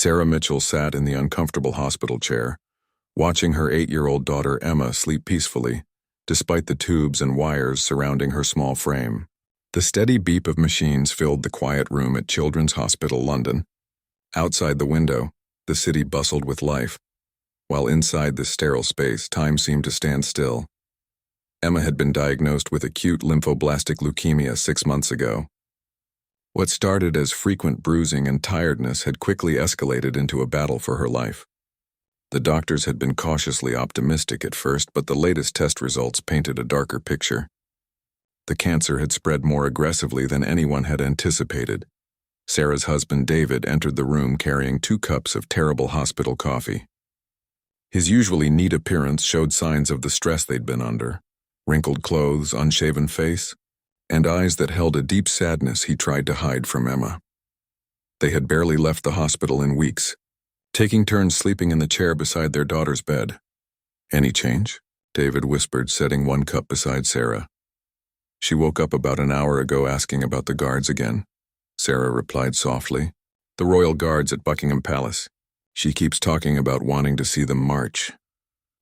Sarah Mitchell sat in the uncomfortable hospital chair, watching her 8-year-old daughter Emma sleep peacefully, despite the tubes and wires surrounding her small frame. The steady beep of machines filled the quiet room at Children's Hospital London. Outside the window, the city bustled with life, while inside this sterile space, time seemed to stand still. Emma had been diagnosed with acute lymphoblastic leukemia 6 months ago. What started as frequent bruising and tiredness had quickly escalated into a battle for her life. The doctors had been cautiously optimistic at first, but the latest test results painted a darker picture. The cancer had spread more aggressively than anyone had anticipated. Sarah's husband David entered the room carrying 2 cups of terrible hospital coffee. His usually neat appearance showed signs of the stress they'd been under: wrinkled clothes, unshaven face, and eyes that held a deep sadness he tried to hide from Emma. They had barely left the hospital in weeks, taking turns sleeping in the chair beside their daughter's bed. "Any change?" David whispered, setting 1 cup beside Sarah. "She woke up about an hour ago asking about the guards again," Sarah replied softly. "The Royal Guards at Buckingham Palace. She keeps talking about wanting to see them march."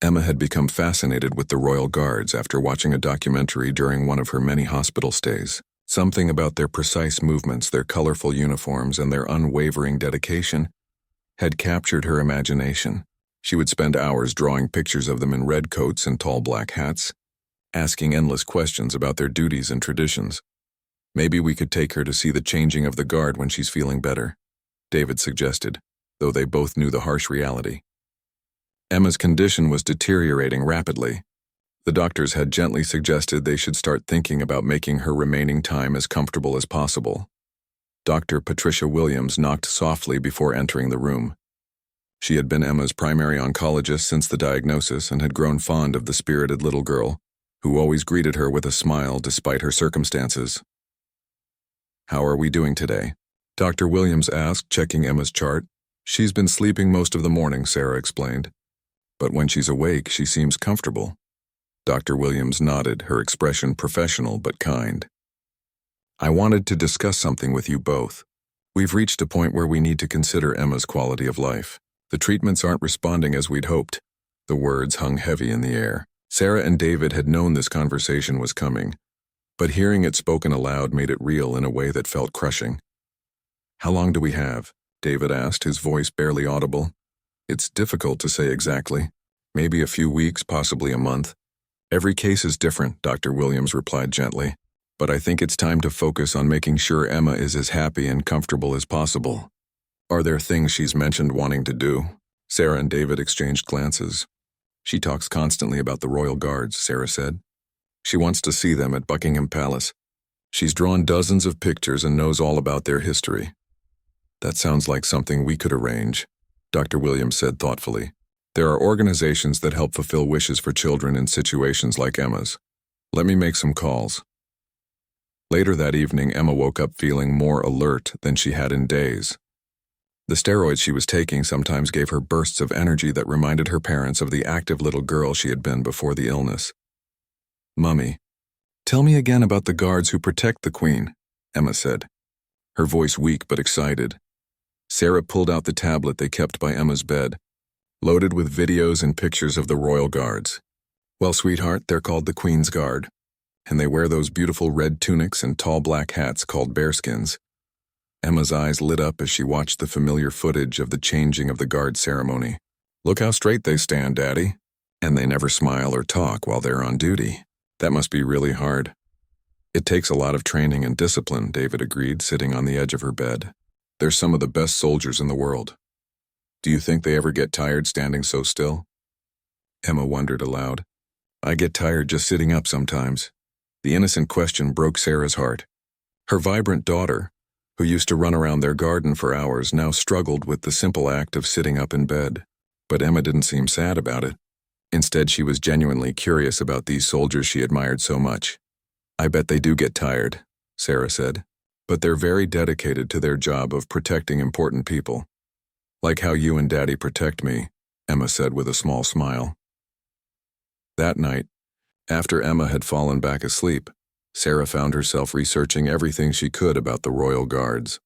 Emma had become fascinated with the Royal Guards after watching a documentary during one of her many hospital stays. Something about their precise movements, their colorful uniforms, and their unwavering dedication had captured her imagination. She would spend hours drawing pictures of them in red coats and tall black hats, asking endless questions about their duties and traditions. "Maybe we could take her to see the changing of the guard when she's feeling better," David suggested, though they both knew the harsh reality. Emma's condition was deteriorating rapidly. The doctors had gently suggested they should start thinking about making her remaining time as comfortable as possible. Dr. Patricia Williams knocked softly before entering the room. She had been Emma's primary oncologist since the diagnosis and had grown fond of the spirited little girl, who always greeted her with a smile despite her circumstances. "How are we doing today?" Dr. Williams asked, checking Emma's chart. "She's been sleeping most of the morning," Sarah explained. "But when she's awake, she seems comfortable." Dr. Williams nodded, her expression professional but kind. "I wanted to discuss something with you both. We've reached a point where we need to consider Emma's quality of life. The treatments aren't responding as we'd hoped." The words hung heavy in the air. Sarah and David had known this conversation was coming, but hearing it spoken aloud made it real in a way that felt crushing. "How long do we have?" David asked, his voice barely audible. "It's difficult to say exactly. Maybe a few weeks, possibly a month. Every case is different," Dr. Williams replied gently. "But I think it's time to focus on making sure Emma is as happy and comfortable as possible." "Are there things she's mentioned wanting to do?" Sarah and David exchanged glances. "She talks constantly about the Royal Guards," Sarah said. "She wants to see them at Buckingham Palace. She's drawn dozens of pictures and knows all about their history." "That sounds like something we could arrange," Dr. Williams said thoughtfully. "There are organizations that help fulfill wishes for children in situations like Emma's. Let me make some calls." Later that evening, Emma woke up feeling more alert than she had in days. The steroids she was taking sometimes gave her bursts of energy that reminded her parents of the active little girl she had been before the illness. "Mummy, tell me again about the guards who protect the Queen," Emma said, her voice weak but excited. Sarah pulled out the tablet they kept by Emma's bed, loaded with videos and pictures of the Royal Guards. "Well, sweetheart, they're called the Queen's Guard, and they wear those beautiful red tunics and tall black hats called bearskins." Emma's eyes lit up as she watched the familiar footage of the changing of the guard ceremony. "Look how straight they stand, Daddy. And they never smile or talk while they're on duty. That must be really hard." "It takes a lot of training and discipline," David agreed, sitting on the edge of her bed. "They're some of the best soldiers in the world." "Do you think they ever get tired standing so still?" Emma wondered aloud. "I get tired just sitting up sometimes." The innocent question broke Sarah's heart. Her vibrant daughter, who used to run around their garden for hours, now struggled with the simple act of sitting up in bed. But Emma didn't seem sad about it. Instead, she was genuinely curious about these soldiers she admired so much. "I bet they do get tired," Sarah said. "But they're very dedicated to their job of protecting important people. Like how you and Daddy protect me," Emma said with a small smile. That night, after Emma had fallen back asleep, Sarah found herself researching everything she could about the Royal Guards.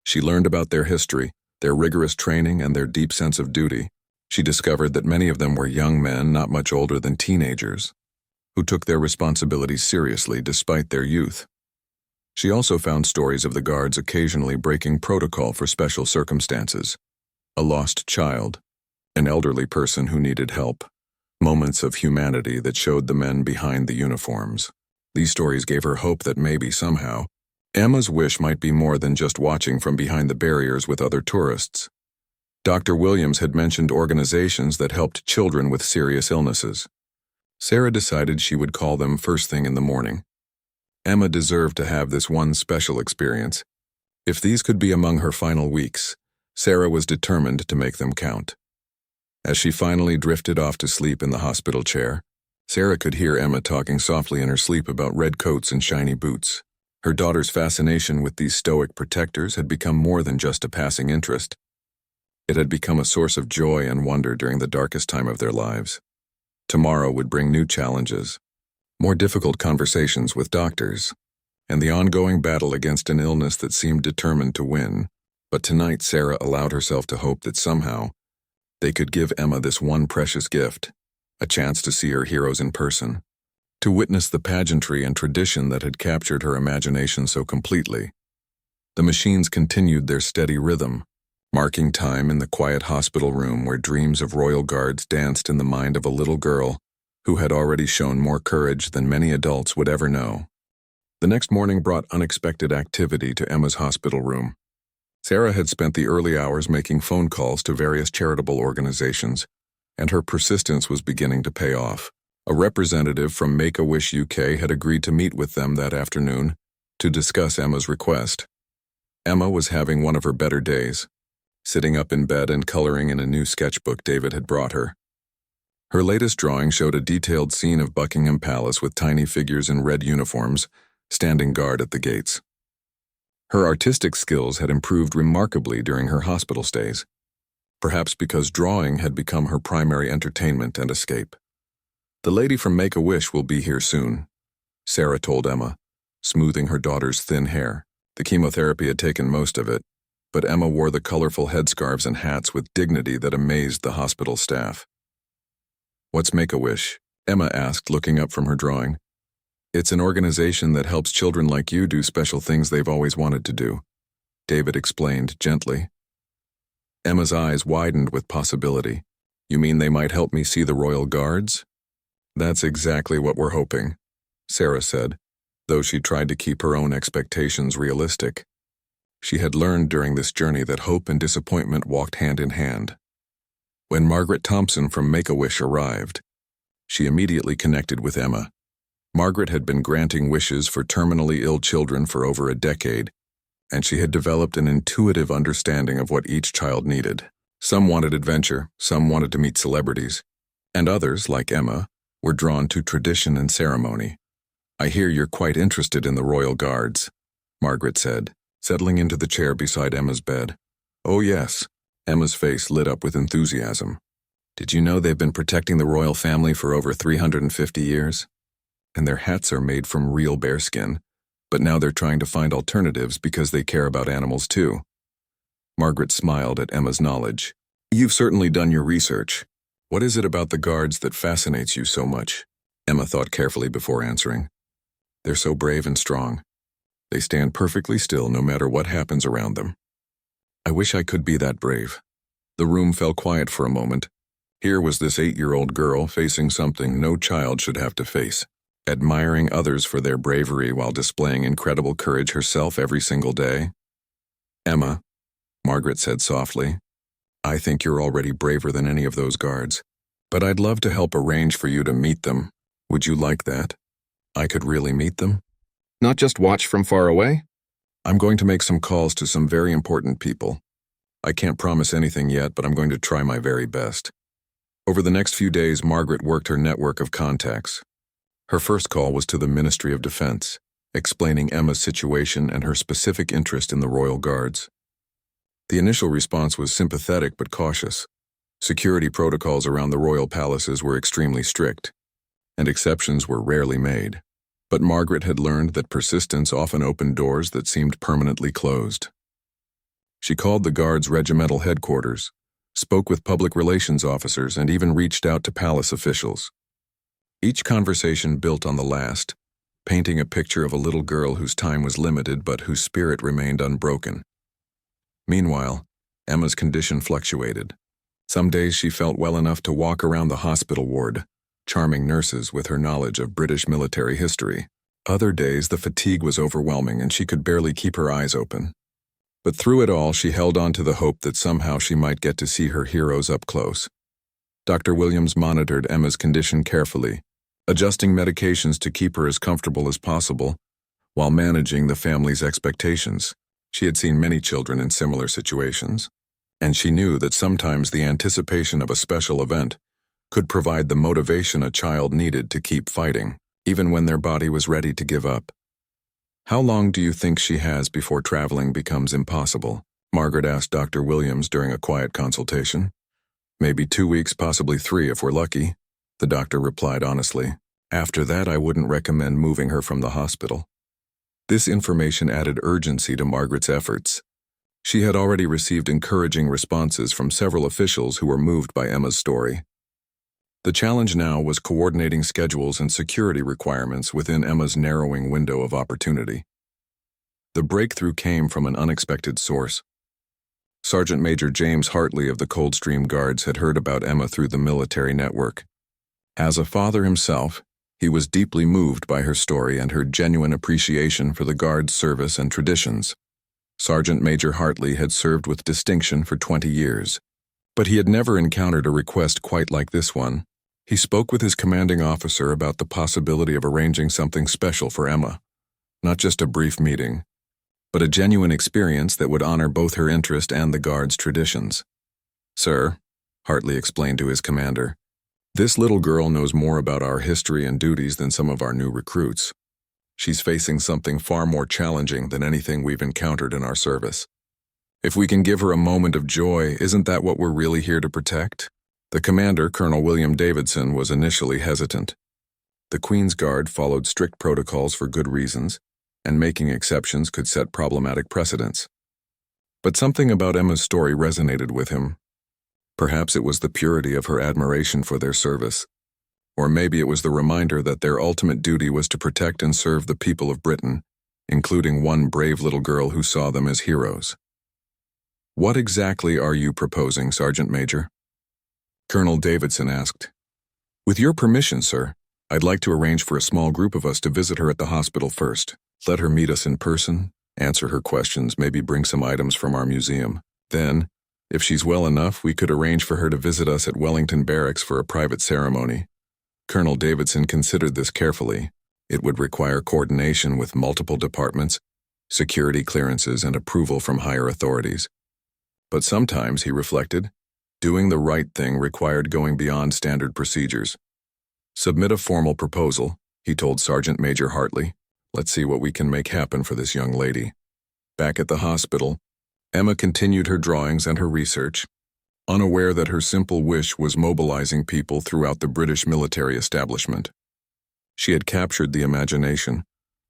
She learned about their history, Their rigorous training and their deep sense of duty, she discovered that many of them were young men not much older than teenagers, who took their responsibilities seriously despite their youth. She also found stories of the guards occasionally breaking protocol for special circumstances. A lost child, an elderly person who needed help, moments of humanity that showed the men behind the uniforms. These stories gave her hope that maybe somehow, Emma's wish might be more than just watching from behind the barriers with other tourists. Dr. Williams had mentioned organizations that helped children with serious illnesses. Sarah decided she would call them first thing in the morning. Emma deserved to have this one special experience. If these could be among her final weeks, Sarah was determined to make them count. As she finally drifted off to sleep in the hospital chair, Sarah could hear Emma talking softly in her sleep about red coats and shiny boots. Her daughter's fascination with these stoic protectors had become more than just a passing interest. It had become a source of joy and wonder during the darkest time of their lives. Tomorrow would bring new challenges, more difficult conversations with doctors, and the ongoing battle against an illness that seemed determined to win. But tonight Sarah allowed herself to hope that somehow they could give Emma this one precious gift, a chance to see her heroes in person, to witness the pageantry and tradition that had captured her imagination so completely. The machines continued their steady rhythm, marking time in the quiet hospital room where dreams of royal guards danced in the mind of a little girl who had already shown more courage than many adults would ever know. The next morning brought unexpected activity to Emma's hospital room. Sarah had spent the early hours making phone calls to various charitable organizations, and her persistence was beginning to pay off. A representative from Make-A-Wish UK had agreed to meet with them that afternoon to discuss Emma's request. Emma was having one of her better days, sitting up in bed and coloring in a new sketchbook David had brought her. Her latest drawing showed a detailed scene of Buckingham Palace with tiny figures in red uniforms standing guard at the gates. Her artistic skills had improved remarkably during her hospital stays, perhaps because drawing had become her primary entertainment and escape. "The lady from Make-A-Wish will be here soon," Sarah told Emma, smoothing her daughter's thin hair. The chemotherapy had taken most of it, but Emma wore the colorful headscarves and hats with dignity that amazed the hospital staff. "What's Make-A-Wish?" Emma asked, looking up from her drawing. "It's an organization that helps children like you do special things they've always wanted to do," David explained gently. Emma's eyes widened with possibility. "You mean they might help me see the royal guards?" "That's exactly what we're hoping," Sarah said, though she tried to keep her own expectations realistic. She had learned during this journey that hope and disappointment walked hand in hand. When Margaret Thompson from Make-A-Wish arrived, she immediately connected with Emma. Margaret had been granting wishes for terminally ill children for over a decade, and she had developed an intuitive understanding of what each child needed. Some wanted adventure, some wanted to meet celebrities, and others, like Emma, were drawn to tradition and ceremony. "I hear you're quite interested in the royal guards," Margaret said, settling into the chair beside Emma's bed. "Oh yes." Emma's face lit up with enthusiasm. "Did you know they've been protecting the royal family for over 350 years? And their hats are made from real bearskin, but now they're trying to find alternatives because they care about animals too." Margaret smiled at Emma's knowledge. "You've certainly done your research. What is it about the guards that fascinates you so much?" Emma thought carefully before answering. "They're so brave and strong. They stand perfectly still no matter what happens around them. I wish I could be that brave." The room fell quiet for a moment. Here was this 8-year-old girl facing something no child should have to face, admiring others for their bravery while displaying incredible courage herself every single day. "Emma," Margaret said softly, "I think you're already braver than any of those guards, but I'd love to help arrange for you to meet them. Would you like that? I could really meet them? Not just watch from far away? I'm going to make some calls to some very important people. I can't promise anything yet, but I'm going to try my very best." Over the next few days, Margaret worked her network of contacts. Her first call was to the Ministry of Defense, explaining Emma's situation and her specific interest in the Royal Guards. The initial response was sympathetic but cautious. Security protocols around the royal palaces were extremely strict, and exceptions were rarely made. But Margaret had learned that persistence often opened doors that seemed permanently closed. She called the Guard's regimental headquarters, spoke with public relations officers, and even reached out to palace officials. Each conversation built on the last, painting a picture of a little girl whose time was limited but whose spirit remained unbroken. Meanwhile, Emma's condition fluctuated. Some days she felt well enough to walk around the hospital ward, charming nurses with her knowledge of British military history. Other days the fatigue was overwhelming and she could barely keep her eyes open. But through it all, she held on to the hope that somehow she might get to see her heroes up close. Dr. Williams monitored Emma's condition carefully, adjusting medications to keep her as comfortable as possible, while managing the family's expectations. She had seen many children in similar situations, and she knew that sometimes the anticipation of a special event could provide the motivation a child needed to keep fighting, even when their body was ready to give up. "How long do you think she has before traveling becomes impossible?" Margaret asked Dr. Williams during a quiet consultation. "Maybe 2 weeks, possibly 3 if we're lucky," the doctor replied honestly. "After that, I wouldn't recommend moving her from the hospital." This information added urgency to Margaret's efforts. She had already received encouraging responses from several officials who were moved by Emma's story. The challenge now was coordinating schedules and security requirements within Emma's narrowing window of opportunity. The breakthrough came from an unexpected source. Sergeant Major James Hartley of the Coldstream Guards had heard about Emma through the military network. As a father himself, he was deeply moved by her story and her genuine appreciation for the Guards' service and traditions. Sergeant Major Hartley had served with distinction for 20 years, but he had never encountered a request quite like this one. He spoke with his commanding officer about the possibility of arranging something special for Emma, not just a brief meeting, but a genuine experience that would honor both her interest and the Guards' traditions. "Sir," Hartley explained to his commander, "this little girl knows more about our history and duties than some of our new recruits. She's facing something far more challenging than anything we've encountered in our service. If we can give her a moment of joy, isn't that what we're really here to protect?" The commander, Colonel William Davidson, was initially hesitant. The Queen's Guard followed strict protocols for good reasons, and making exceptions could set problematic precedents. But something about Emma's story resonated with him. Perhaps it was the purity of her admiration for their service, or maybe it was the reminder that their ultimate duty was to protect and serve the people of Britain, including one brave little girl who saw them as heroes. "What exactly are you proposing, Sergeant Major?" Colonel Davidson asked. "With your permission, sir, I'd like to arrange for a small group of us to visit her at the hospital first. Let her meet us in person, answer her questions, maybe bring some items from our museum. Then, if she's well enough, we could arrange for her to visit us at Wellington Barracks for a private ceremony." Colonel Davidson considered this carefully. It would require coordination with multiple departments, security clearances, and approval from higher authorities. But sometimes, he reflected, doing the right thing required going beyond standard procedures. "Submit a formal proposal," he told Sergeant Major Hartley. "Let's see what we can make happen for this young lady." Back at the hospital, Emma continued her drawings and her research, unaware that her simple wish was mobilizing people throughout the British military establishment. She had captured the imagination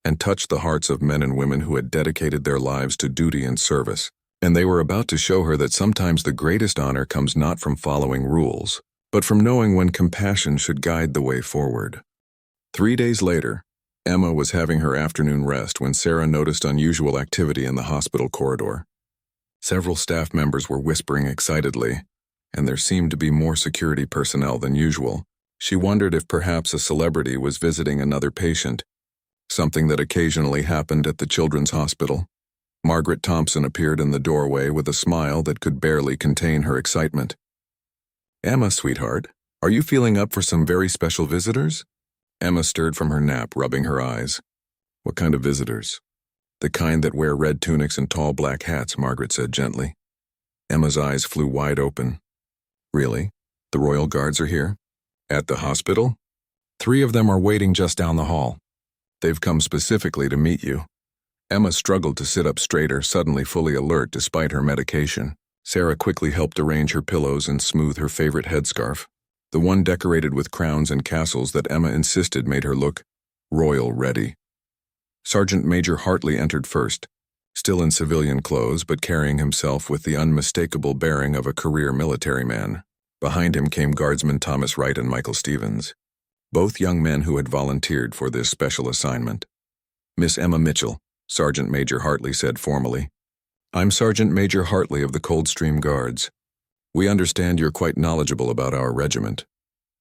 and touched the hearts of men and women who had dedicated their lives to duty and service. And they were about to show her that sometimes the greatest honor comes not from following rules, but from knowing when compassion should guide the way forward. 3 days later, Emma was having her afternoon rest when Sarah noticed unusual activity in the hospital corridor. Several staff members were whispering excitedly, and there seemed to be more security personnel than usual. She wondered if perhaps a celebrity was visiting another patient, something that occasionally happened at the children's hospital. Margaret Thompson appeared in the doorway with a smile that could barely contain her excitement. "Emma, sweetheart, are you feeling up for some very special visitors?" Emma stirred from her nap, rubbing her eyes. "What kind of visitors?" "The kind that wear red tunics and tall black hats," Margaret said gently. Emma's eyes flew wide open. "Really? The Royal Guards are here? At the hospital?" "3 of them are waiting just down the hall. They've come specifically to meet you." Emma struggled to sit up straighter, suddenly fully alert despite her medication. Sarah quickly helped arrange her pillows and smooth her favorite headscarf, the one decorated with crowns and castles that Emma insisted made her look royal ready. Sergeant Major Hartley entered first, still in civilian clothes but carrying himself with the unmistakable bearing of a career military man. Behind him came Guardsmen Thomas Wright and Michael Stevens, both young men who had volunteered for this special assignment. "Miss Emma Mitchell," Sergeant Major Hartley said formally. "I'm Sergeant Major Hartley of the Coldstream Guards. We understand you're quite knowledgeable about our regiment."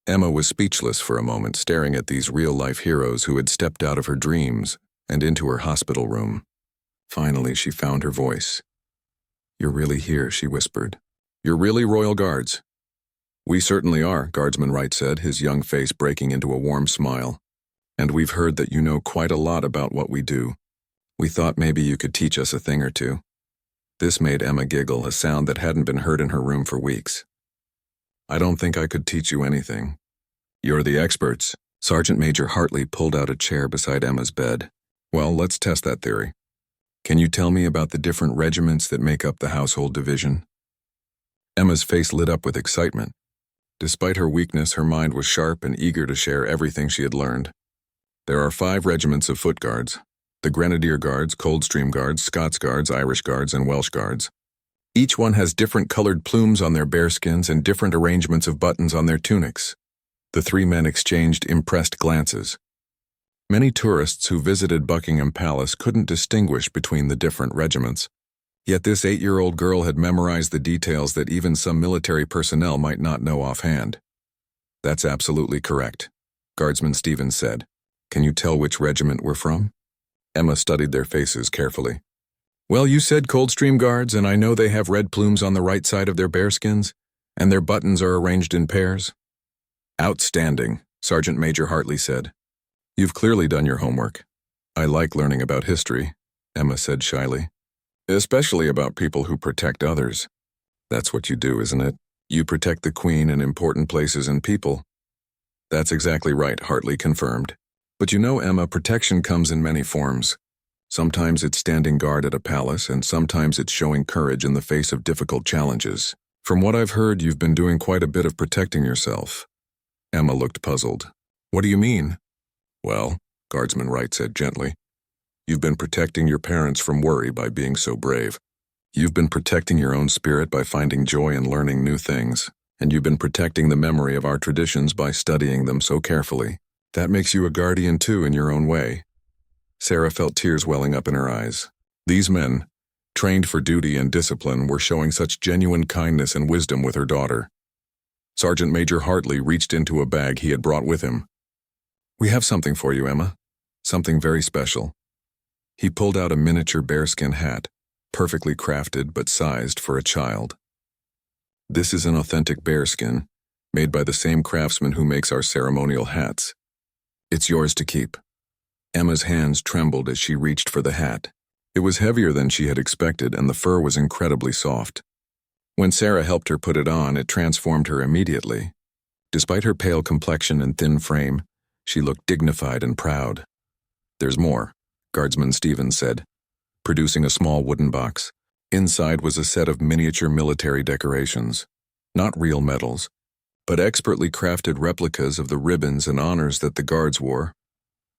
Emma was speechless for a moment, staring at these real-life heroes who had stepped out of her dreams and into her hospital room. Finally, she found her voice. "You're really here," she whispered. "You're really Royal Guards?" "We certainly are," Guardsman Wright said, his young face breaking into a warm smile. "And we've heard that you know quite a lot about what we do. We thought maybe you could teach us a thing or two." This made Emma giggle, a sound that hadn't been heard in her room for weeks. "I don't think I could teach you anything. You're the experts." Sergeant Major Hartley pulled out a chair beside Emma's bed. "Well, let's test that theory. Can you tell me about the different regiments that make up the household division?" Emma's face lit up with excitement. Despite her weakness, her mind was sharp and eager to share everything she had learned. "There are 5 regiments of foot guards: the Grenadier Guards, Coldstream Guards, Scots Guards, Irish Guards, and Welsh Guards. Each one has different colored plumes on their bearskins and different arrangements of buttons on their tunics." The 3 men exchanged impressed glances. Many tourists who visited Buckingham Palace couldn't distinguish between the different regiments. Yet this 8-year-old girl had memorized the details that even some military personnel might not know offhand. "That's absolutely correct," Guardsman Stevens said. "Can you tell which regiment we're from?" Emma studied their faces carefully. "Well, you said Coldstream Guards, and I know they have red plumes on the right side of their bearskins, and their buttons are arranged in pairs." "Outstanding," Sergeant Major Hartley said. "You've clearly done your homework." "I like learning about history," Emma said shyly. "Especially about people who protect others." "That's what you do, isn't it? You protect the Queen and important places and people." "That's exactly right," Hartley confirmed. "But you know, Emma, protection comes in many forms. Sometimes it's standing guard at a palace, and sometimes it's showing courage in the face of difficult challenges. From what I've heard, you've been doing quite a bit of protecting yourself." Emma looked puzzled. "What do you mean?" "Well," Guardsman Wright said gently, "you've been protecting your parents from worry by being so brave. You've been protecting your own spirit by finding joy in learning new things, and you've been protecting the memory of our traditions by studying them so carefully. That makes you a guardian too in your own way." Sarah felt tears welling up in her eyes. These men, trained for duty and discipline, were showing such genuine kindness and wisdom with her daughter. Sergeant Major Hartley reached into a bag he had brought with him. "We have something for you, Emma. Something very special." He pulled out a miniature bearskin hat, perfectly crafted but sized for a child. "This is an authentic bearskin, made by the same craftsman who makes our ceremonial hats. It's yours to keep." Emma's hands trembled as she reached for the hat. It was heavier than she had expected, and the fur was incredibly soft. When Sarah helped her put it on, it transformed her immediately. Despite her pale complexion and thin frame, she looked dignified and proud. "There's more," Guardsman Stevens said, producing a small wooden box. Inside was a set of miniature military decorations. Not real medals, but expertly crafted replicas of the ribbons and honors that the Guards wore.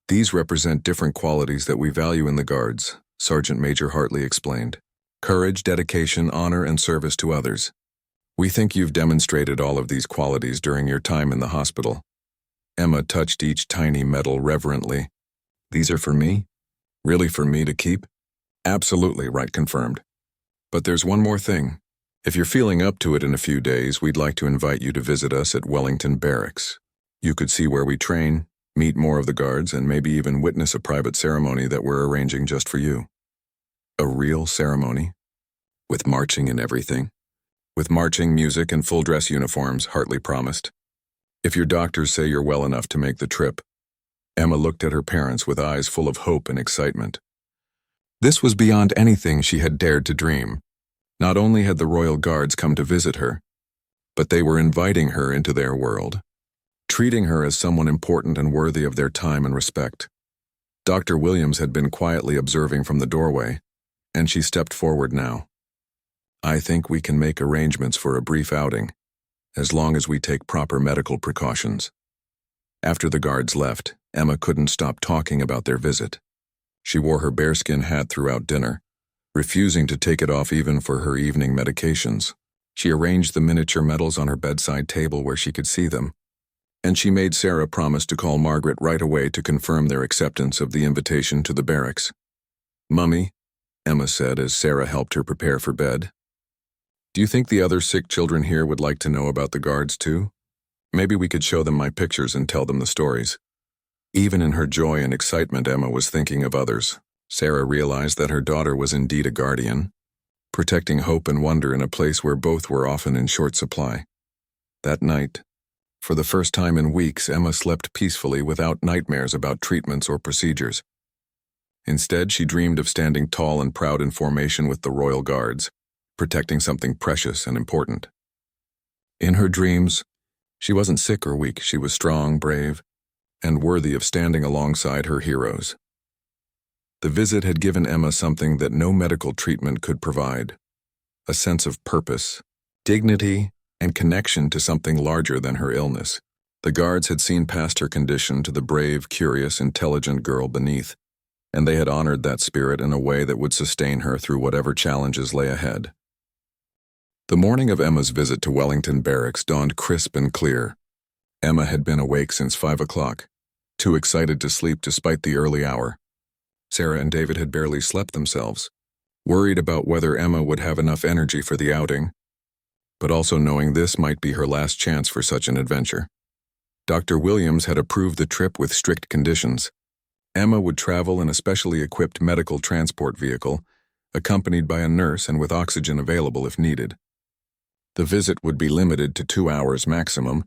"These represent different qualities that we value in the Guards," Sergeant Major Hartley explained. "Courage, dedication, honor, and service to others. We think you've demonstrated all of these qualities during your time in the hospital." Emma touched each tiny medal reverently. "These are for me? Really for me to keep?" "Absolutely," Wright confirmed. "But there's one more thing. If you're feeling up to it in a few days, we'd like to invite you to visit us at Wellington Barracks. You could see where we train, meet more of the Guards, and maybe even witness a private ceremony that we're arranging just for you." "A real ceremony? With marching and everything?" "With marching, music, and full-dress uniforms," Hartley promised. "If your doctors say you're well enough to make the trip." Emma looked at her parents with eyes full of hope and excitement. This was beyond anything she had dared to dream. Not only had the Royal Guards come to visit her, but they were inviting her into their world, treating her as someone important and worthy of their time and respect. Dr. Williams had been quietly observing from the doorway, and she stepped forward now. "I think we can make arrangements for a brief outing, as long as we take proper medical precautions." After the Guards left, Emma couldn't stop talking about their visit. She wore her bearskin hat throughout dinner, refusing to take it off even for her evening medications. She arranged the miniature medals on her bedside table where she could see them, and she made Sarah promise to call Margaret right away to confirm their acceptance of the invitation to the barracks. "Mummy," Emma said as Sarah helped her prepare for bed, "do you think the other sick children here would like to know about the guards too? Maybe we could show them my pictures and tell them the stories." Even in her joy and excitement, Emma was thinking of others. Sarah realized that her daughter was indeed a guardian, protecting hope and wonder in a place where both were often in short supply. That night, for the first time in weeks, Emma slept peacefully without nightmares about treatments or procedures. Instead, she dreamed of standing tall and proud in formation with the Royal Guards, protecting something precious and important. In her dreams, she wasn't sick or weak. She was strong, brave, and worthy of standing alongside her heroes. The visit had given Emma something that no medical treatment could provide: a sense of purpose, dignity, and connection to something larger than her illness. The guards had seen past her condition to the brave, curious, intelligent girl beneath, and they had honored that spirit in a way that would sustain her through whatever challenges lay ahead. The morning of Emma's visit to Wellington Barracks dawned crisp and clear. Emma had been awake since 5 o'clock, too excited to sleep despite the early hour. Sarah and David had barely slept themselves, worried about whether Emma would have enough energy for the outing, but also knowing this might be her last chance for such an adventure. Dr. Williams had approved the trip with strict conditions. Emma would travel in a specially equipped medical transport vehicle, accompanied by a nurse and with oxygen available if needed. The visit would be limited to 2 hours maximum,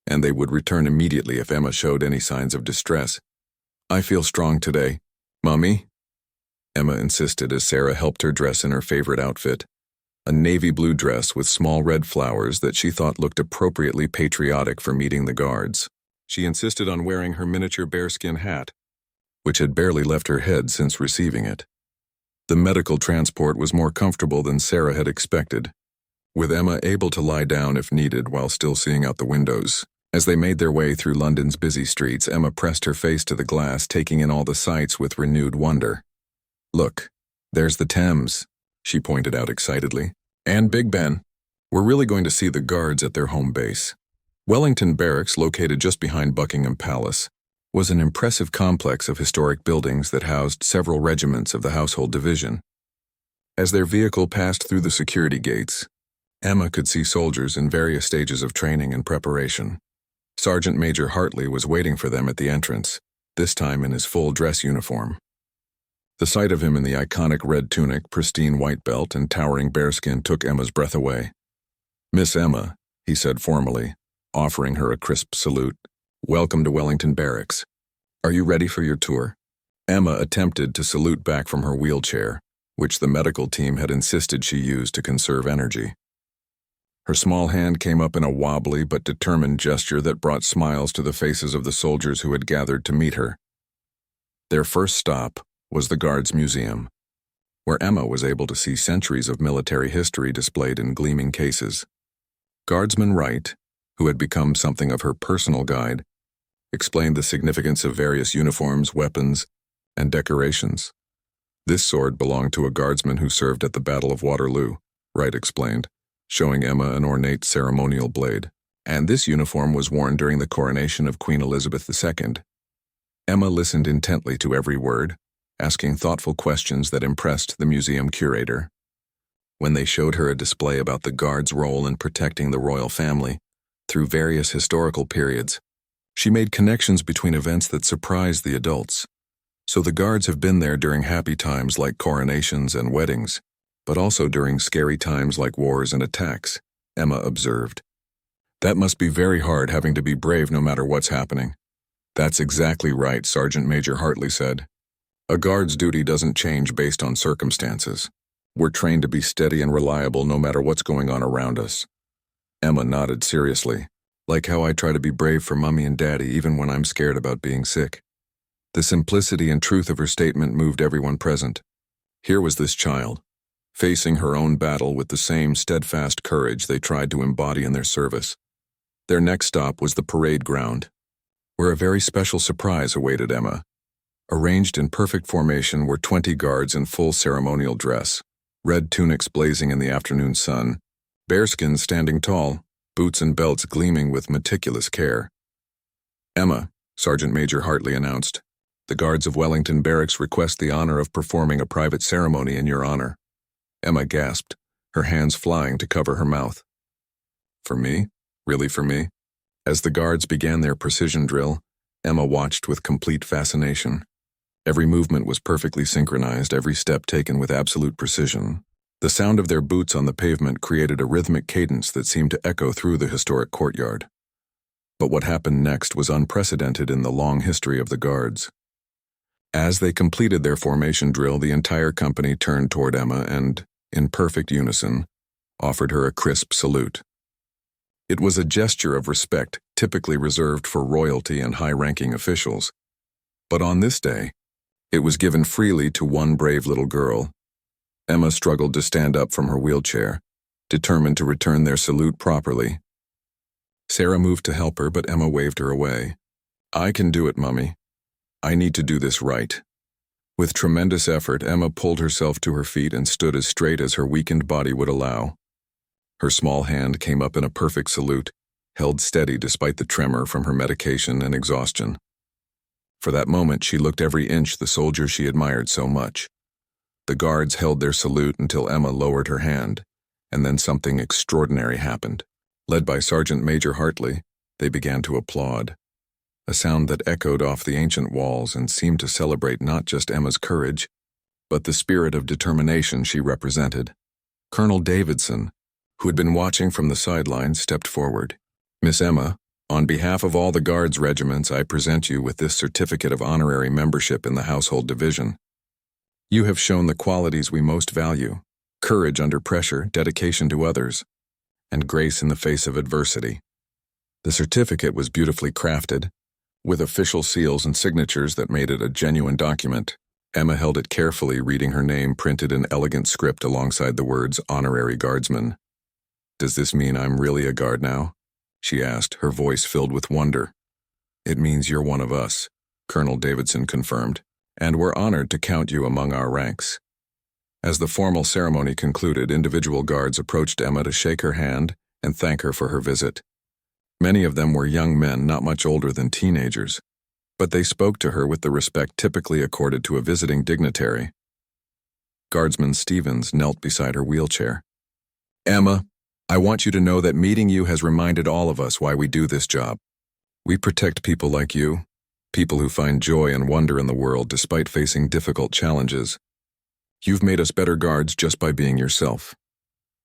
and they would return immediately if Emma showed any signs of distress. "I feel strong today, Mummy," Emma insisted as Sarah helped her dress in her favorite outfit, a navy blue dress with small red flowers that she thought looked appropriately patriotic for meeting the guards. She insisted on wearing her miniature bearskin hat, which had barely left her head since receiving it. The medical transport was more comfortable than Sarah had expected, with Emma able to lie down if needed while still seeing out the windows. As they made their way through London's busy streets, Emma pressed her face to the glass, taking in all the sights with renewed wonder. "Look, there's the Thames," she pointed out excitedly, "and Big Ben. We're really going to see the guards at their home base." Wellington Barracks, located just behind Buckingham Palace, was an impressive complex of historic buildings that housed several regiments of the Household Division. As their vehicle passed through the security gates, Emma could see soldiers in various stages of training and preparation. Sergeant Major Hartley was waiting for them at the entrance, this time in his full dress uniform. The sight of him in the iconic red tunic, pristine white belt, and towering bearskin took Emma's breath away. "Miss Emma," he said formally, offering her a crisp salute, "welcome to Wellington Barracks. Are you ready for your tour?" Emma attempted to salute back from her wheelchair, which the medical team had insisted she use to conserve energy. Her small hand came up in a wobbly but determined gesture that brought smiles to the faces of the soldiers who had gathered to meet her. Their first stop was the Guards Museum, where Emma was able to see centuries of military history displayed in gleaming cases. Guardsman Wright, who had become something of her personal guide, explained the significance of various uniforms, weapons, and decorations. "This sword belonged to a guardsman who served at the Battle of Waterloo," Wright explained, showing Emma an ornate ceremonial blade. "And this uniform was worn during the coronation of Queen Elizabeth II. Emma listened intently to every word, asking thoughtful questions that impressed the museum curator. When they showed her a display about the guards' role in protecting the royal family through various historical periods, she made connections between events that surprised the adults. So the guards have been there during happy times like coronations and weddings, but also during scary times like wars and attacks, Emma observed. "That must be very hard, having to be brave no matter what's happening." "That's exactly right," Sergeant Major Hartley said. "A guard's duty doesn't change based on circumstances. We're trained to be steady and reliable no matter what's going on around us." Emma nodded seriously, "Like how I try to be brave for Mummy and Daddy even when I'm scared about being sick." The simplicity and truth of her statement moved everyone present. Here was this child, facing her own battle with the same steadfast courage they tried to embody in their service. Their next stop was the parade ground, where a very special surprise awaited Emma. Arranged in perfect formation were 20 guards in full ceremonial dress, red tunics blazing in the afternoon sun, bearskins standing tall, boots and belts gleaming with meticulous care. "Emma," Sergeant Major Hartley announced, "the guards of Wellington Barracks request the honor of performing a private ceremony in your honor." Emma gasped, her hands flying to cover her mouth. "For me? Really for me?" As the guards began their precision drill, Emma watched with complete fascination. Every movement was perfectly synchronized, every step taken with absolute precision. The sound of their boots on the pavement created a rhythmic cadence that seemed to echo through the historic courtyard. But what happened next was unprecedented in the long history of the guards. As they completed their formation drill, the entire company turned toward Emma and, in perfect unison, offered her a crisp salute. It was a gesture of respect typically reserved for royalty and high-ranking officials. But on this day, it was given freely to one brave little girl. Emma struggled to stand up from her wheelchair, determined to return their salute properly. Sarah moved to help her, but Emma waved her away. "I can do it, Mummy. I need to do this right." With tremendous effort, Emma pulled herself to her feet and stood as straight as her weakened body would allow. Her small hand came up in a perfect salute, held steady despite the tremor from her medication and exhaustion. For that moment, she looked every inch the soldier she admired so much. The guards held their salute until Emma lowered her hand, and then something extraordinary happened. Led by Sergeant Major Hartley, they began to applaud, a sound that echoed off the ancient walls and seemed to celebrate not just Emma's courage, but the spirit of determination she represented. Colonel Davidson, who had been watching from the sidelines, stepped forward. "Miss Emma, on behalf of all the Guards regiments, I present you with this certificate of honorary membership in the Household Division. You have shown the qualities we most value: courage under pressure, dedication to others, and grace in the face of adversity." The certificate was beautifully crafted, with official seals and signatures that made it a genuine document. Emma held it carefully, reading her name printed in elegant script alongside the words "Honorary Guardsman." "Does this mean I'm really a guard now?" she asked, her voice filled with wonder. "It means you're one of us," Colonel Davidson confirmed, "and we're honored to count you among our ranks." As the formal ceremony concluded, individual guards approached Emma to shake her hand and thank her for her visit. Many of them were young men, not much older than teenagers, but they spoke to her with the respect typically accorded to a visiting dignitary. Guardsman Stevens knelt beside her wheelchair. "Emma, I want you to know that meeting you has reminded all of us why we do this job. We protect people like you, people who find joy and wonder in the world despite facing difficult challenges. You've made us better guards just by being yourself."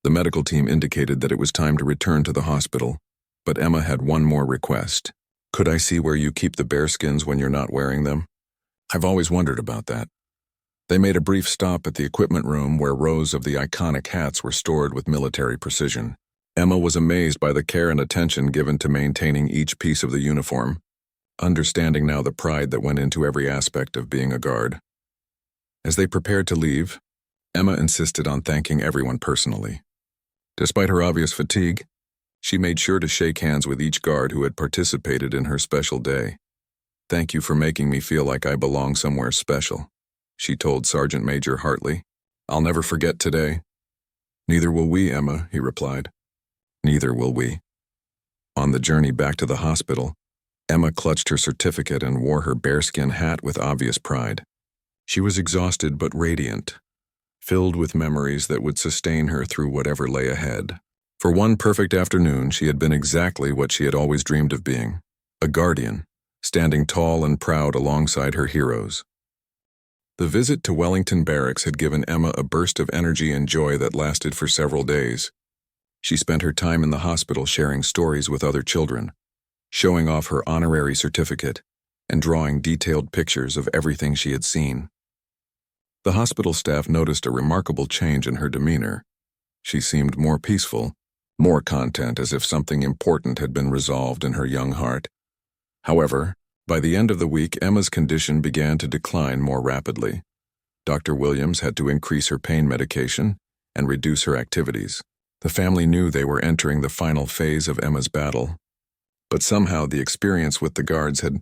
The medical team indicated that it was time to return to the hospital, but Emma had one more request. "Could I see where you keep the bearskins when you're not wearing them? I've always wondered about that." They made a brief stop at the equipment room where rows of the iconic hats were stored with military precision. Emma was amazed by the care and attention given to maintaining each piece of the uniform, understanding now the pride that went into every aspect of being a guard. As they prepared to leave, Emma insisted on thanking everyone personally. Despite her obvious fatigue, she made sure to shake hands with each guard who had participated in her special day. "Thank you for making me feel like I belong somewhere special," she told Sergeant Major Hartley. "I'll never forget today." "Neither will we, Emma," he replied. "Neither will we." On the journey back to the hospital, Emma clutched her certificate and wore her bearskin hat with obvious pride. She was exhausted but radiant, filled with memories that would sustain her through whatever lay ahead. For one perfect afternoon, she had been exactly what she had always dreamed of being: a guardian, standing tall and proud alongside her heroes. The visit to Wellington Barracks had given Emma a burst of energy and joy that lasted for several days. She spent her time in the hospital sharing stories with other children, showing off her honorary certificate, and drawing detailed pictures of everything she had seen. The hospital staff noticed a remarkable change in her demeanor. She seemed more peaceful, more content, as if something important had been resolved in her young heart. However, by the end of the week, Emma's condition began to decline more rapidly. Dr. Williams had to increase her pain medication and reduce her activities. The family knew they were entering the final phase of Emma's battle, but somehow the experience with the guards had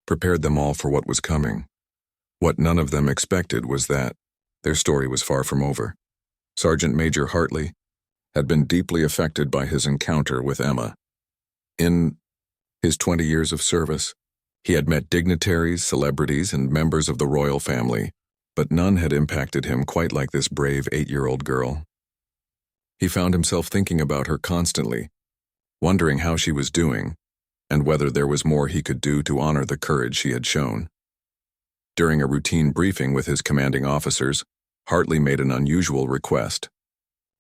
prepared them all for what was coming. What none of them expected was that their story was far from over. Sergeant Major Hartley had been deeply affected by his encounter with Emma. In his 20 years of service, he had met dignitaries, celebrities, and members of the royal family, but none had impacted him quite like this brave 8-year-old girl. He found himself thinking about her constantly, wondering how she was doing, and whether there was more he could do to honor the courage she had shown. During a routine briefing with his commanding officers, Hartley made an unusual request.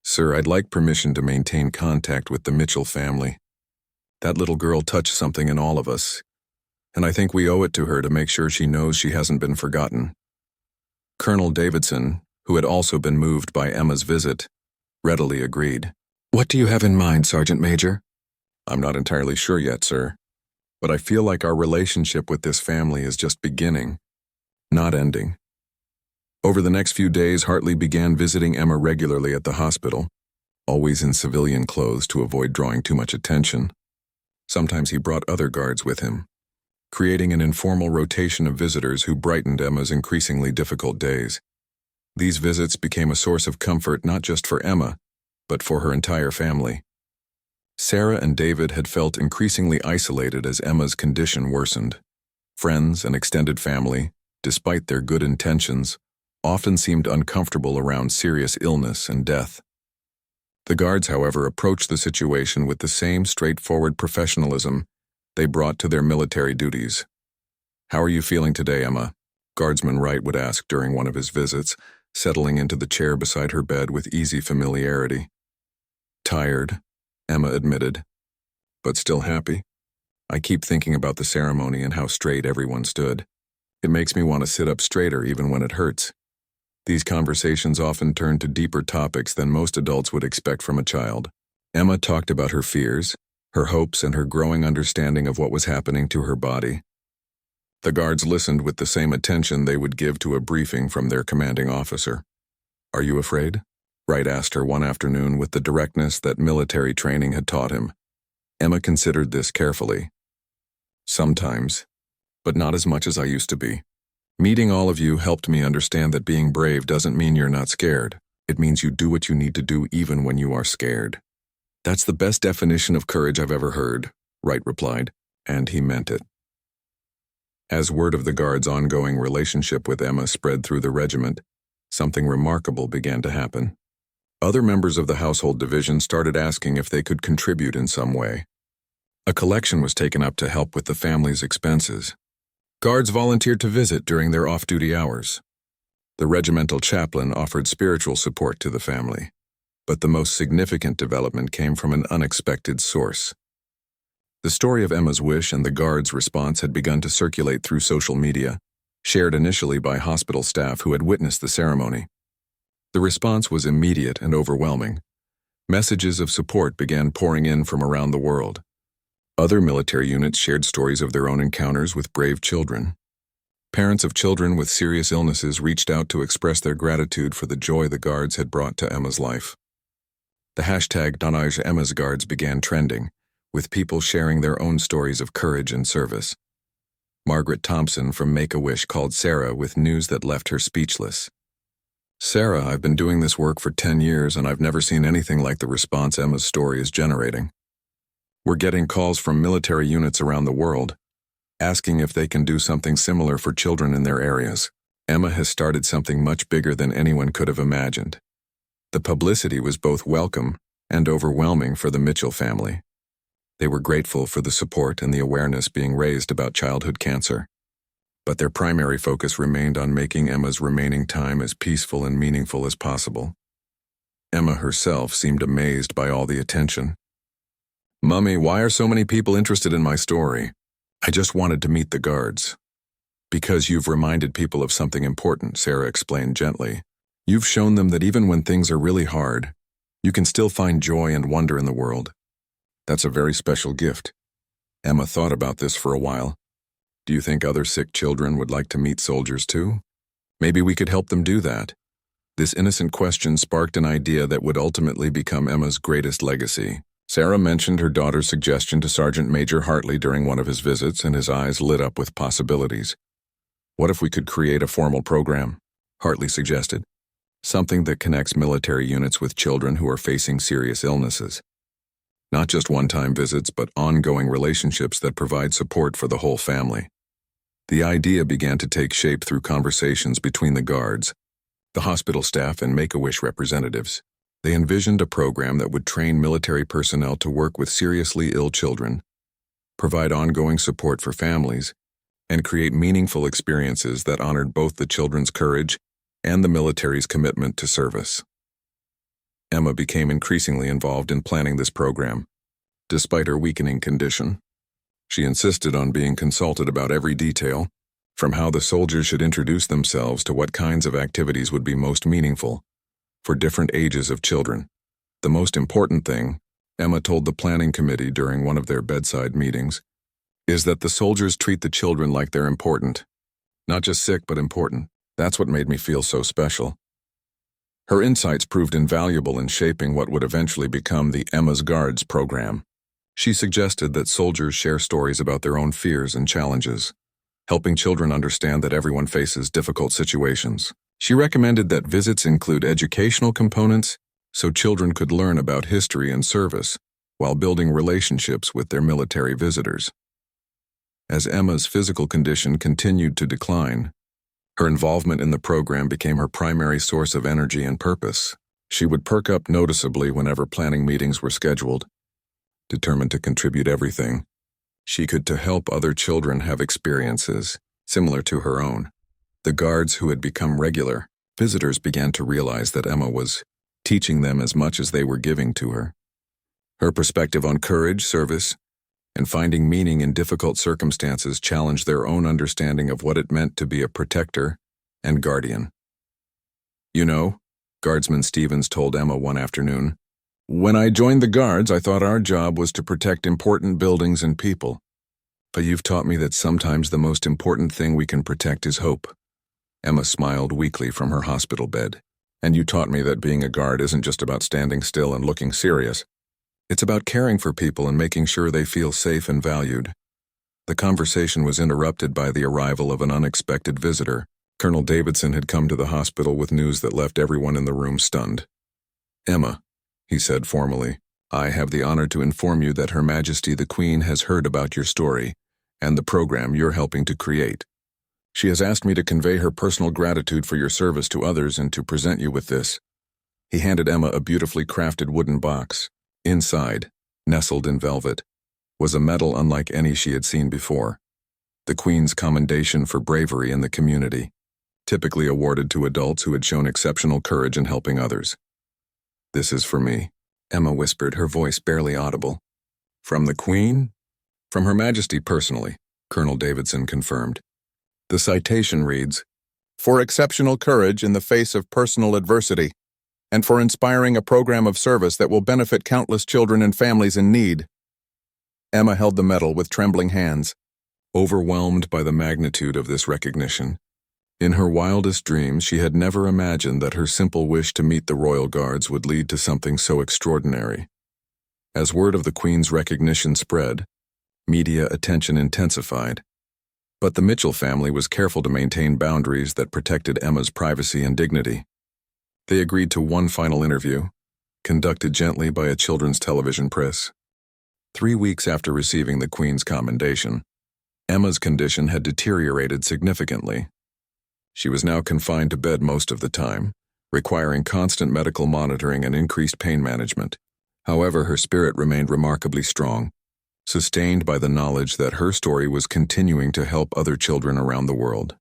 "Sir, I'd like permission to maintain contact with the Mitchell family. That little girl touched something in all of us, and I think we owe it to her to make sure she knows she hasn't been forgotten." Colonel Davidson, who had also been moved by Emma's visit, readily agreed. "What do you have in mind, Sergeant Major?" "I'm not entirely sure yet, sir, but I feel like our relationship with this family is just beginning, not ending." Over the next few days, Hartley began visiting Emma regularly at the hospital, always in civilian clothes to avoid drawing too much attention. Sometimes he brought other guards with him, creating an informal rotation of visitors who brightened Emma's increasingly difficult days. These visits became a source of comfort not just for Emma, but for her entire family. Sarah and David had felt increasingly isolated as Emma's condition worsened. Friends and extended family, despite their good intentions, often seemed uncomfortable around serious illness and death. The guards, however, approached the situation with the same straightforward professionalism they brought to their military duties. "How are you feeling today, Emma?" Guardsman Wright would ask during one of his visits, settling into the chair beside her bed with easy familiarity. "Tired," Emma admitted, "but still happy. I keep thinking about the ceremony and how straight everyone stood. It makes me want to sit up straighter even when it hurts." These conversations often turned to deeper topics than most adults would expect from a child. Emma talked about her fears, her hopes, and her growing understanding of what was happening to her body. The guards listened with the same attention they would give to a briefing from their commanding officer. "Are you afraid?" Wright asked her one afternoon with the directness that military training had taught him. Emma considered this carefully. "Sometimes, but not as much as I used to be. Meeting all of you helped me understand that being brave doesn't mean you're not scared. It means you do what you need to do even when you are scared." "That's the best definition of courage I've ever heard," Wright replied, and he meant it. As word of the guard's ongoing relationship with Emma spread through the regiment, something remarkable began to happen. Other members of the household division started asking if they could contribute in some way. A collection was taken up to help with the family's expenses. Guards volunteered to visit during their off-duty hours. The regimental chaplain offered spiritual support to the family, but the most significant development came from an unexpected source. The story of Emma's wish and the guards' response had begun to circulate through social media, shared initially by hospital staff who had witnessed the ceremony. The response was immediate and overwhelming. Messages of support began pouring in from around the world. Other military units shared stories of their own encounters with brave children. Parents of children with serious illnesses reached out to express their gratitude for the joy the guards had brought to Emma's life. The hashtag #EmmasGuards began trending, with people sharing their own stories of courage and service. Margaret Thompson from Make-A-Wish called Sarah with news that left her speechless. "Sarah, I've been doing this work for 10 years and I've never seen anything like the response Emma's story is generating. We're getting calls from military units around the world, asking if they can do something similar for children in their areas. Emma has started something much bigger than anyone could have imagined." The publicity was both welcome and overwhelming for the Mitchell family. They were grateful for the support and the awareness being raised about childhood cancer, but their primary focus remained on making Emma's remaining time as peaceful and meaningful as possible. Emma herself seemed amazed by all the attention. "Mummy, why are so many people interested in my story?" "I just wanted to meet the guards." "Because you've reminded people of something important," Sarah explained gently. "You've shown them that even when things are really hard, you can still find joy and wonder in the world. That's a very special gift." Emma thought about this for a while. "Do you think other sick children would like to meet soldiers too? Maybe we could help them do that." This innocent question sparked an idea that would ultimately become Emma's greatest legacy. Sarah mentioned her daughter's suggestion to Sergeant Major Hartley during one of his visits, and his eyes lit up with possibilities. What if we could create a formal program? Hartley suggested. Something that connects military units with children who are facing serious illnesses. Not just one-time visits, but ongoing relationships that provide support for the whole family. The idea began to take shape through conversations between the guards, the hospital staff, and Make-A-Wish representatives. They envisioned a program that would train military personnel to work with seriously ill children, provide ongoing support for families, and create meaningful experiences that honored both the children's courage and the military's commitment to service. Emma became increasingly involved in planning this program. Despite her weakening condition, she insisted on being consulted about every detail, from how the soldiers should introduce themselves to what kinds of activities would be most meaningful for different ages of children. The most important thing, Emma told the planning committee during one of their bedside meetings, is that the soldiers treat the children like they're important. Not just sick, but important. That's what made me feel so special. Her insights proved invaluable in shaping what would eventually become the Emma's Guards program. She suggested that soldiers share stories about their own fears and challenges, helping children understand that everyone faces difficult situations. She recommended that visits include educational components so children could learn about history and service while building relationships with their military visitors. As Emma's physical condition continued to decline, her involvement in the program became her primary source of energy and purpose. She would perk up noticeably whenever planning meetings were scheduled, determined to contribute everything she could to help other children have experiences similar to her own. The guards who had become regular visitors began to realize that Emma was teaching them as much as they were giving to her. Her perspective on courage, service, and finding meaning in difficult circumstances challenged their own understanding of what it meant to be a protector and guardian. "You know," Guardsman Stevens told Emma one afternoon, "when I joined the Guards, I thought our job was to protect important buildings and people. But you've taught me that sometimes the most important thing we can protect is hope." Emma smiled weakly from her hospital bed. "And you taught me that being a guard isn't just about standing still and looking serious. It's about caring for people and making sure they feel safe and valued." The conversation was interrupted by the arrival of an unexpected visitor. Colonel Davidson had come to the hospital with news that left everyone in the room stunned. "Emma," he said formally, "I have the honor to inform you that Her Majesty the Queen has heard about your story and the program you're helping to create. She has asked me to convey her personal gratitude for your service to others and to present you with this." He handed Emma a beautifully crafted wooden box. Inside, nestled in velvet, was a medal unlike any she had seen before. The Queen's Commendation for Bravery in the Community, typically awarded to adults who had shown exceptional courage in helping others. "This is for me," Emma whispered, her voice barely audible. "From the Queen?" "From Her Majesty personally," Colonel Davidson confirmed. The citation reads, "For exceptional courage in the face of personal adversity, and for inspiring a program of service that will benefit countless children and families in need." Emma held the medal with trembling hands, overwhelmed by the magnitude of this recognition. In her wildest dreams, she had never imagined that her simple wish to meet the Royal Guards would lead to something so extraordinary. As word of the Queen's recognition spread, media attention intensified. But the Mitchell family was careful to maintain boundaries that protected Emma's privacy and dignity. They agreed to one final interview, conducted gently by a children's television press. 3 weeks after receiving the Queen's commendation, Emma's condition had deteriorated significantly. She was now confined to bed most of the time, requiring constant medical monitoring and increased pain management. However, her spirit remained remarkably strong, sustained by the knowledge that her story was continuing to help other children around the world.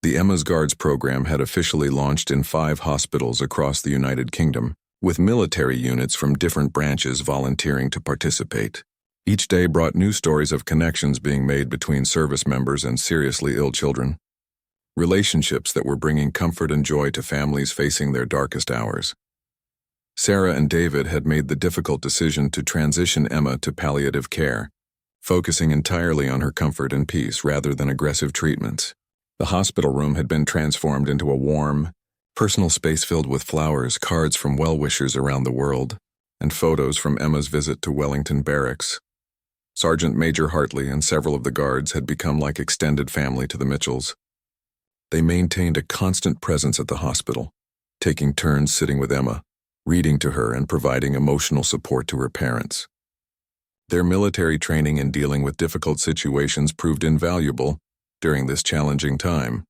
The Emma's Guards program had officially launched in 5 hospitals across the United Kingdom, with military units from different branches volunteering to participate. Each day brought new stories of connections being made between service members and seriously ill children, relationships that were bringing comfort and joy to families facing their darkest hours. Sarah and David had made the difficult decision to transition Emma to palliative care, focusing entirely on her comfort and peace rather than aggressive treatments. The hospital room had been transformed into a warm, personal space filled with flowers, cards from well-wishers around the world, and photos from Emma's visit to Wellington Barracks. Sergeant Major Hartley and several of the guards had become like extended family to the Mitchells. They maintained a constant presence at the hospital, taking turns sitting with Emma, reading to her and providing emotional support to her parents. Their military training in dealing with difficult situations proved invaluable during this challenging time.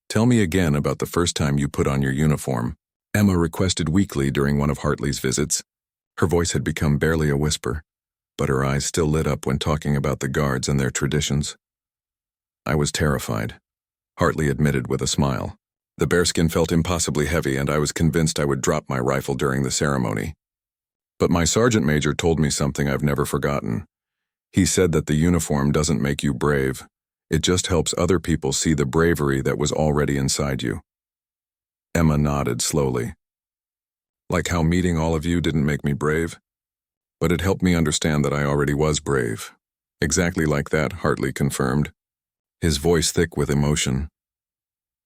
"Tell me again about the first time you put on your uniform," Emma requested weekly during one of Hartley's visits. Her voice had become barely a whisper, but her eyes still lit up when talking about the guards and their traditions. "I was terrified," Hartley admitted with a smile. "The bearskin felt impossibly heavy, and I was convinced I would drop my rifle during the ceremony. But my sergeant major told me something I've never forgotten. He said that the uniform doesn't make you brave. It just helps other people see the bravery that was already inside you." Emma nodded slowly. "Like how meeting all of you didn't make me brave? But it helped me understand that I already was brave." "Exactly like that," Hartley confirmed, his voice thick with emotion.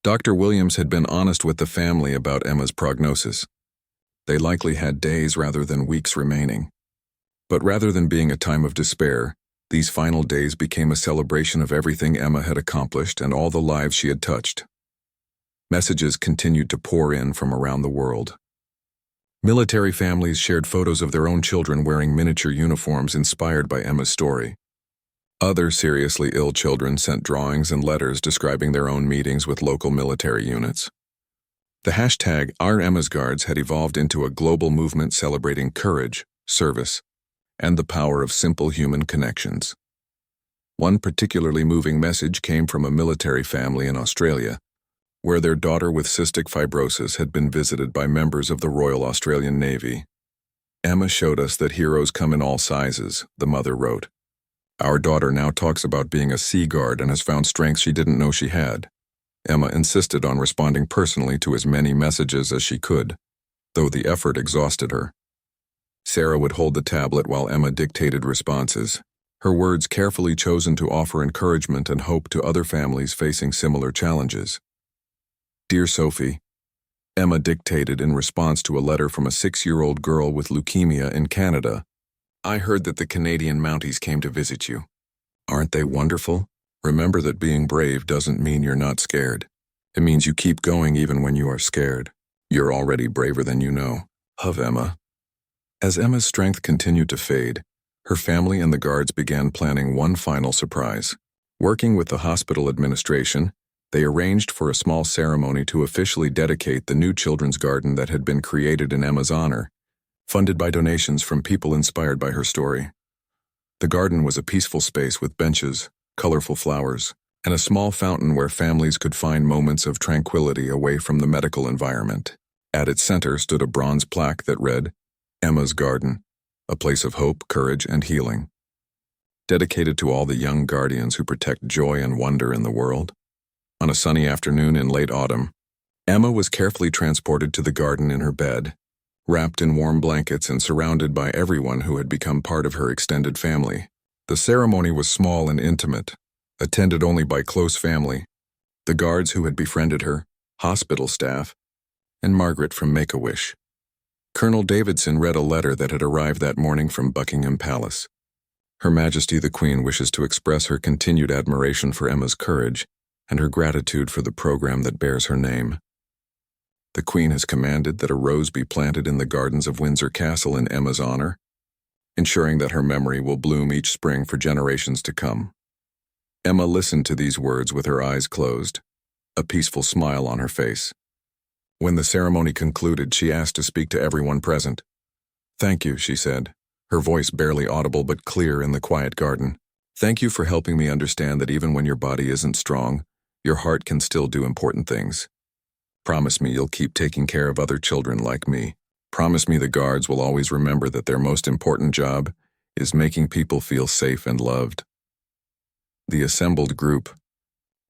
Dr. Williams had been honest with the family about Emma's prognosis. They likely had days rather than weeks remaining. But rather than being a time of despair, these final days became a celebration of everything Emma had accomplished and all the lives she had touched. Messages continued to pour in from around the world. Military families shared photos of their own children wearing miniature uniforms inspired by Emma's story. Other seriously ill children sent drawings and letters describing their own meetings with local military units. The hashtag #OurEmma'sGuards had evolved into a global movement celebrating courage, service, and the power of simple human connections. One particularly moving message came from a military family in Australia, where their daughter with cystic fibrosis had been visited by members of the Royal Australian Navy. "Emma showed us that heroes come in all sizes," the mother wrote. "Our daughter now talks about being a sea guard and has found strengths she didn't know she had." Emma insisted on responding personally to as many messages as she could, though the effort exhausted her. Sarah would hold the tablet while Emma dictated responses, her words carefully chosen to offer encouragement and hope to other families facing similar challenges. "Dear Sophie," Emma dictated in response to a letter from a 6-year-old girl with leukemia in Canada. "I heard that the Canadian Mounties came to visit you. Aren't they wonderful? Remember that being brave doesn't mean you're not scared. It means you keep going even when you are scared. You're already braver than you know. Love, Emma." As Emma's strength continued to fade, her family and the guards began planning one final surprise. Working with the hospital administration, they arranged for a small ceremony to officially dedicate the new children's garden that had been created in Emma's honor, funded by donations from people inspired by her story. The garden was a peaceful space with benches, colorful flowers, and a small fountain where families could find moments of tranquility away from the medical environment. At its center stood a bronze plaque that read, "Emma's Garden, a place of hope, courage, and healing," dedicated to all the young guardians who protect joy and wonder in the world. On a sunny afternoon in late autumn, Emma was carefully transported to the garden in her bed, wrapped in warm blankets and surrounded by everyone who had become part of her extended family. The ceremony was small and intimate, attended only by close family, the guards who had befriended her, hospital staff, and Margaret from Make-A-Wish. Colonel Davidson read a letter that had arrived that morning from Buckingham Palace. "Her Majesty the Queen wishes to express her continued admiration for Emma's courage and her gratitude for the program that bears her name. The Queen has commanded that a rose be planted in the gardens of Windsor Castle in Emma's honor, ensuring that her memory will bloom each spring for generations to come." Emma listened to these words with her eyes closed, a peaceful smile on her face. When the ceremony concluded, she asked to speak to everyone present. "Thank you," she said, her voice barely audible but clear in the quiet garden. "Thank you for helping me understand that even when your body isn't strong, your heart can still do important things. Promise me you'll keep taking care of other children like me. Promise me the guards will always remember that their most important job is making people feel safe and loved." The assembled group,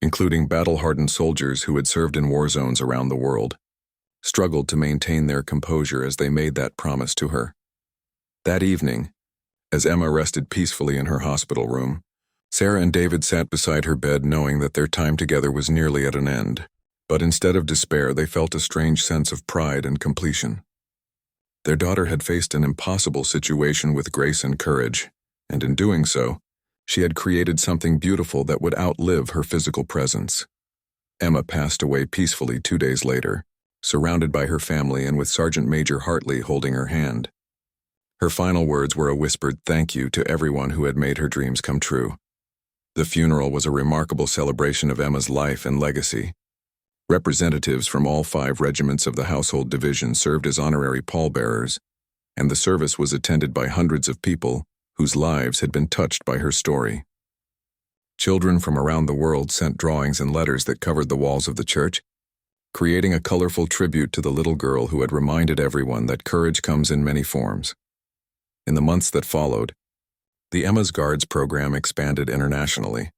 including battle-hardened soldiers who had served in war zones around the world, struggled to maintain their composure as they made that promise to her. That evening, as Emma rested peacefully in her hospital room, Sarah and David sat beside her bed knowing that their time together was nearly at an end. But instead of despair, they felt a strange sense of pride and completion. Their daughter had faced an impossible situation with grace and courage, and in doing so, she had created something beautiful that would outlive her physical presence. Emma passed away peacefully 2 days later, surrounded by her family and with Sergeant Major Hartley holding her hand. Her final words were a whispered thank you to everyone who had made her dreams come true. The funeral was a remarkable celebration of Emma's life and legacy. Representatives from all 5 regiments of the Household Division served as honorary pallbearers, and the service was attended by hundreds of people whose lives had been touched by her story. Children from around the world sent drawings and letters that covered the walls of the church, creating a colorful tribute to the little girl who had reminded everyone that courage comes in many forms. In the months that followed, the Emma's Guards program expanded internationally,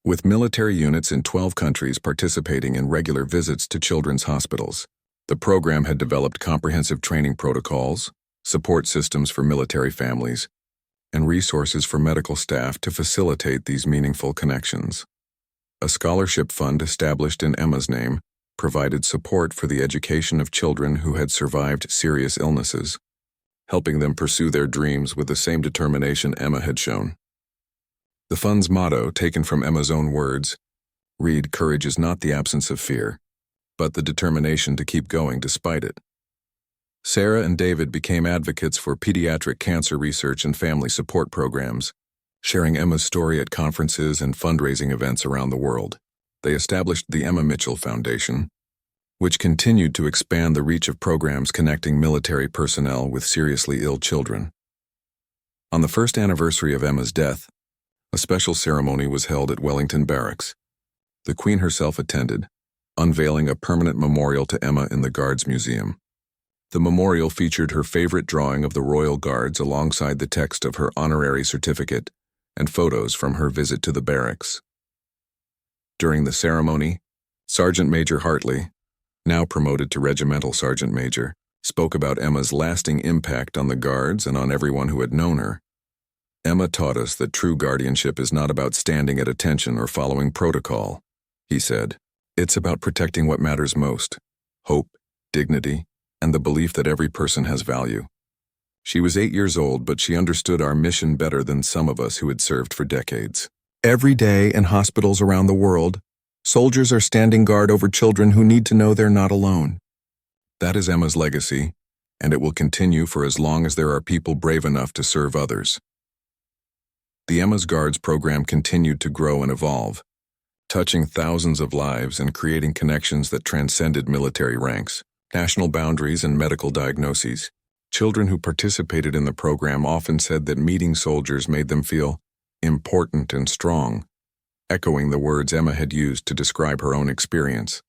with military units in 12 countries participating in regular visits to children's hospitals. The program had developed comprehensive training protocols, support systems for military families, and resources for medical staff to facilitate these meaningful connections. A scholarship fund established in Emma's name provided support for the education of children who had survived serious illnesses, helping them pursue their dreams with the same determination Emma had shown. The fund's motto, taken from Emma's own words, read, "Courage is not the absence of fear, but the determination to keep going despite it." Sarah and David became advocates for pediatric cancer research and family support programs, sharing Emma's story at conferences and fundraising events around the world. They established the Emma Mitchell Foundation, which continued to expand the reach of programs connecting military personnel with seriously ill children. On the first anniversary of Emma's death, a special ceremony was held at Wellington Barracks. The Queen herself attended, unveiling a permanent memorial to Emma in the Guards Museum. The memorial featured her favorite drawing of the Royal Guards alongside the text of her honorary certificate and photos from her visit to the barracks. During the ceremony, Sergeant Major Hartley, now promoted to Regimental Sergeant Major, spoke about Emma's lasting impact on the Guards and on everyone who had known her. "Emma taught us that true guardianship is not about standing at attention or following protocol," he said. "It's about protecting what matters most: hope, dignity, and the belief that every person has value." She was 8 years old, but she understood our mission better than some of us who had served for decades. Every day in hospitals around the world, soldiers are standing guard over children who need to know they're not alone. That is Emma's legacy, and it will continue for as long as there are people brave enough to serve others. The Emma's Guards program continued to grow and evolve, touching thousands of lives and creating connections that transcended military ranks, national boundaries, and medical diagnoses. Children who participated in the program often said that meeting soldiers made them feel important and strong, echoing the words Emma had used to describe her own experience.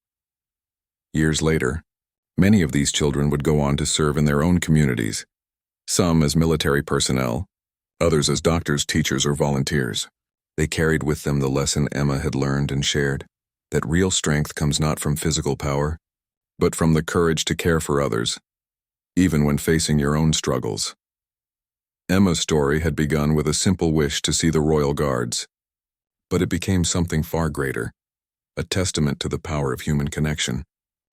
Years later, many of these children would go on to serve in their own communities, some as military personnel, others as doctors, teachers, or volunteers. They carried with them the lesson Emma had learned and shared, that real strength comes not from physical power, but from the courage to care for others, even when facing your own struggles. Emma's story had begun with a simple wish to see the Royal Guards, but it became something far greater, a testament to the power of human connection,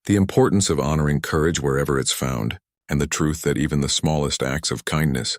the importance of honoring courage wherever it's found, and the truth that even the smallest acts of kindness